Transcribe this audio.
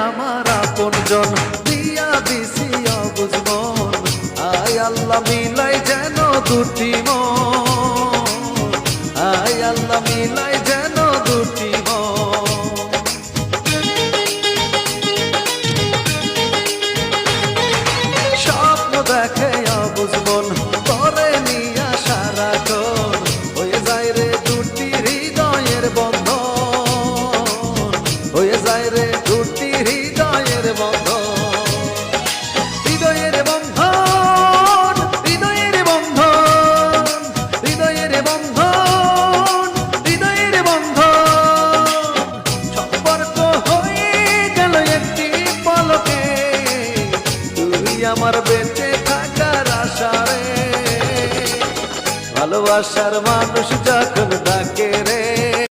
আমার আপনজন দিয়া দিছি অবুঝ মন আয় আল্লাহ মিলাই যেন দুটি মন আয় আল্লাহ মিলাই যেন দুটি মন স্বপ্ন দেখে অবুঝ মন করে নিয়া সারাক্ষণ হয়ে যায় রে দুটি হৃদয়ের বন্ধন হয়ে যায় রে দুটি হৃদয়ের বন্ধন হৃদয়ের বন্ধন হৃদয়ের বন্ধন হৃদয়ের বন্ধন হৃদয়ের বন্ধন সম্পর্ক হয়ে গেল একটি পলকে তুই আমার বেঁচে থাকার আশারে ভালোবাসার মানুষ যখন ডাকে রে